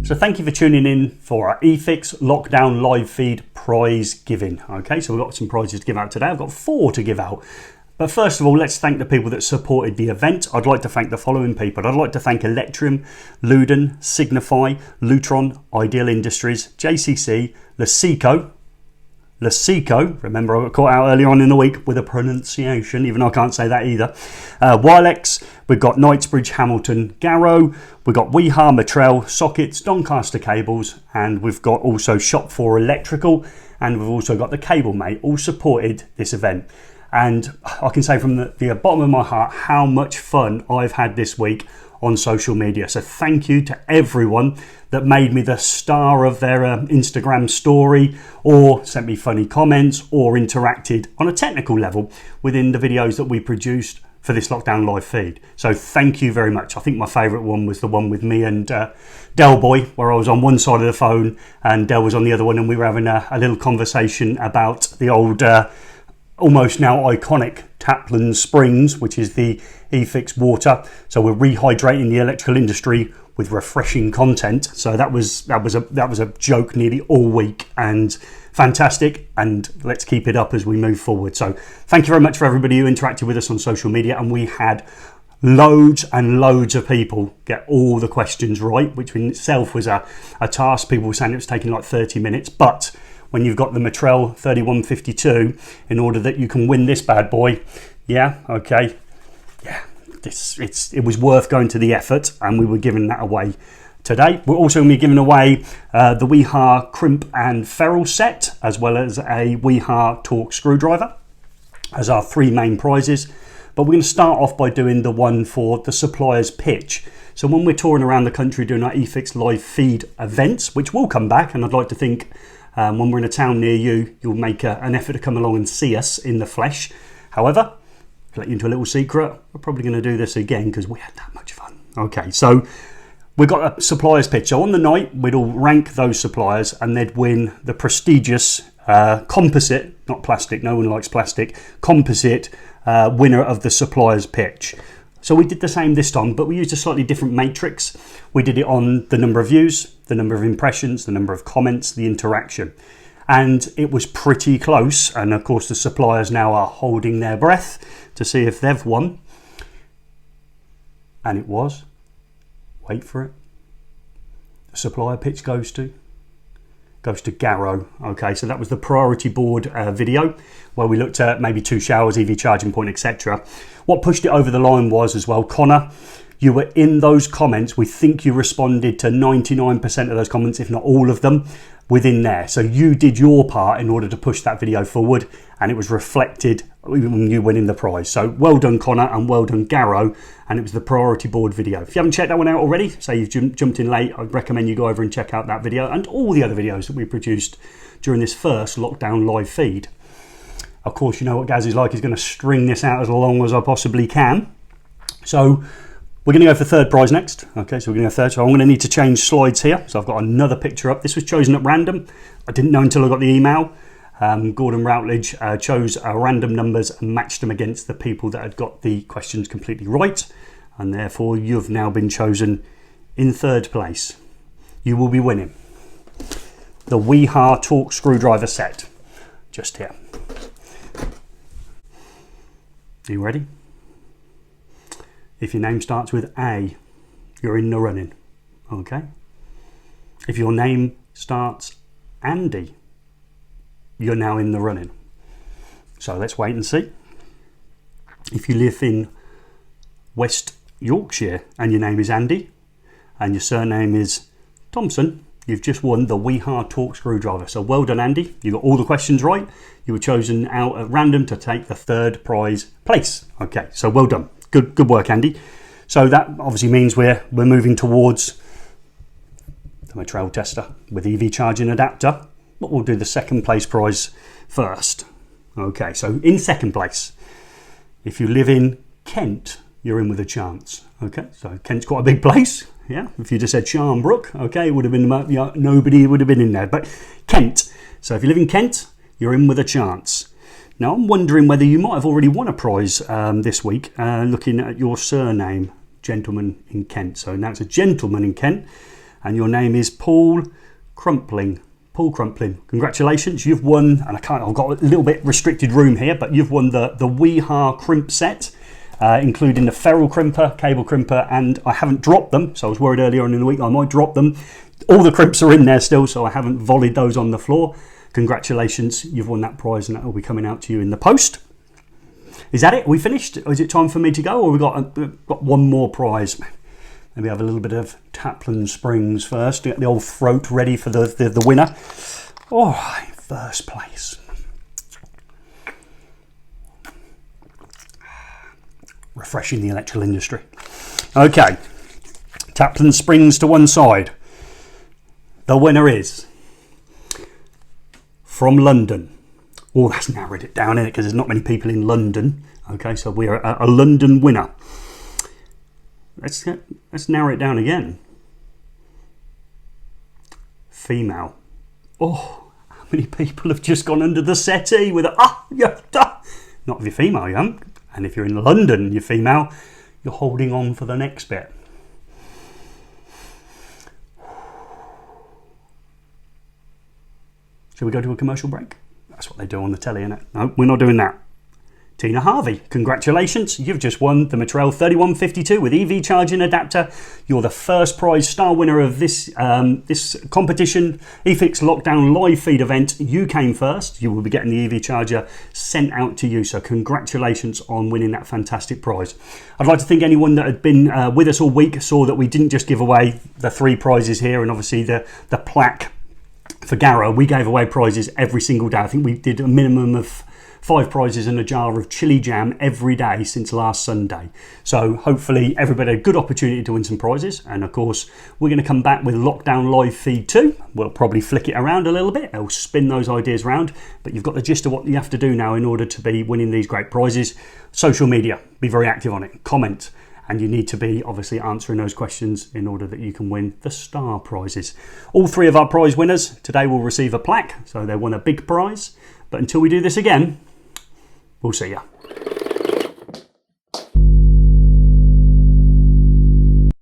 So thank you for tuning in for our eFIXX lockdown live feed prize giving. Okay, so we've got some prizes to give out today. I've got 4 to give out. But first of all, let's thank the people that supported the event. I'd like to thank the following people. I'd like to thank Electrium, Lewden, Signify, Lutron, Ideal Industries, JCC, Luceco, remember I got caught out earlier on in the week with a pronunciation, even though I can't say that either. Wylex, we've got Knightsbridge, Hamilton, Garo, we've got Wiha, Metrel, Socktiz, Doncaster Cables, and we've got also Shop 4 Electrical, and we've also got the Cable Mate, all supported this event. And I can say from the bottom of my heart how much fun I've had this week on social media. So thank you to everyone that made me the star of their Instagram story, or sent me funny comments, or interacted on a technical level within the videos that we produced for this lockdown live feed. So thank you very much. I think my favourite one was the one with me and Del Boy, where I was on one side of the phone and Del was on the other one, and we were having a little conversation about the old almost now iconic Tapland Springs, which is the eFIXX water. So we're rehydrating the electrical industry with refreshing content. So that was a joke nearly all week, and fantastic, and let's keep it up as we move forward. So thank you very much for everybody who interacted with us on social media, and we had loads and loads of people get all the questions right, which in itself was a task. People were saying it was taking like 30 minutes, but when you've got the Metrel Mi3152, in order that you can win this bad boy, yeah, okay, yeah, it was worth going to the effort, and we were giving that away today. We're also going to be giving away the Wiha Crimp and Ferrule set, as well as a Wiha torque screwdriver as our 3 main prizes. But we're going to start off by doing the one for the supplier's pitch. So when we're touring around the country doing our eFIXX live feed events, which will come back, and I'd like to think when we're in a town near you, you'll make an effort to come along and see us in the flesh. However, to let you into a little secret, we're probably going to do this again because we had that much fun. Okay, so we've got a supplier's pitch. So on the night, we'd all rank those suppliers, and they'd win the prestigious composite, not plastic, no one likes plastic, composite winner of the supplier's pitch. So we did the same this time, but we used a slightly different matrix. We did it on the number of views, the number of impressions, the number of comments, the interaction. And it was pretty close. And of course, the suppliers now are holding their breath to see if they've won. And it was, wait for it, the supplier pitch goes to Garo. Okay, so that was the priority board video where we looked at maybe 2 showers, EV charging point, etc. What pushed it over the line was as well, Connor, you were in those comments. We think you responded to 99% of those comments, if not all of them, within there. So you did your part in order to push that video forward, and it was reflected when you winning the prize. So well done, Connor, and well done, Garo. And it was the priority board video. If you haven't checked that one out already, say you've jumped in late, I'd recommend you go over and check out that video and all the other videos that we produced during this first lockdown live feed. Of course, you know what Gaz is like. He's going to string this out as long as I possibly can. So we're going to go for third prize next. Okay, so we're going to go third. So I'm going to need to change slides here. So I've got another picture up. This was chosen at random. I didn't know until I got the email. Gordon Routledge chose random numbers and matched them against the people that had got the questions completely right, and therefore you've now been chosen in third place. You will be winning the Wiha torque screwdriver set, just here. Are you ready? If your name starts with A, you're in the running. Okay. If your name starts Andy, you're now in the running. So let's wait and see. If you live in West Yorkshire and your name is Andy and your surname is Thompson, you've just won the Wiha torque screwdriver. So well done, Andy. You got all the questions right. You were chosen out at random to take the third prize place. Okay, so well done. Good work, Andy. So that obviously means we're moving towards the Metrel tester with EV charging adapter. But we'll do the second place prize first. Okay, so in second place, if you live in Kent, you're in with a chance. Okay, so Kent's quite a big place. Yeah, if you just said Sharnbrook, okay, it would have been nobody would have been in there. But Kent. So if you live in Kent, you're in with a chance. Now I'm wondering whether you might have already won a prize this week, looking at your surname, gentleman in Kent. So now it's a gentleman in Kent. and your name is Paul Crumpling. Paul Crumpling, congratulations, you've won, and I've got a little bit restricted room here, but you've won the Wiha Crimp set, including the ferrule crimper, cable crimper, and I haven't dropped them, so I was worried earlier on in the week I might drop them. All the crimps are in there still, so I haven't volleyed those on the floor. Congratulations, you've won that prize, and that will be coming out to you in the post. Is that it? Are we finished? Or is it time for me to go, or we got one more prize? Maybe have a little bit of Tapland Springs first to get the old throat ready for the winner. Oh, first place. Refreshing the electrical industry. Okay, Tapland Springs to one side. The winner is from London. Oh, that's narrowed it down, in it, because there's not many people in London. Okay, so we're a London winner. Let's narrow it down again. Female. Oh, how many people have just gone under the settee with not if you're female, you haven't. And if you're in London, you're female, you're holding on for the next bit. Shall we go to a commercial break? That's what they do on the telly, innit? No, we're not doing that. Tina Harvey, congratulations, you've just won the Metrel 3152 with EV charging adapter. You're the first prize star winner of this this competition, eFIXX Lockdown live feed event. You came first, you will be getting the EV charger sent out to you, so congratulations on winning that fantastic prize. I'd like to thank anyone that had been with us all week, saw that we didn't just give away the 3 prizes here, and obviously the plaque for Garo. We gave away prizes every single day. I think we did a minimum of 5 prizes and a jar of chili jam every day since last Sunday. So hopefully everybody had a good opportunity to win some prizes. And of course, we're going to come back with Lockdown Live Feed 2. We'll probably flick it around a little bit. It'll spin those ideas around. But you've got the gist of what you have to do now in order to be winning these great prizes. Social media, be very active on it. Comment. And you need to be obviously answering those questions in order that you can win the star prizes. All 3 of our prize winners today will receive a plaque. So they won a big prize. But until we do this again, we'll see ya.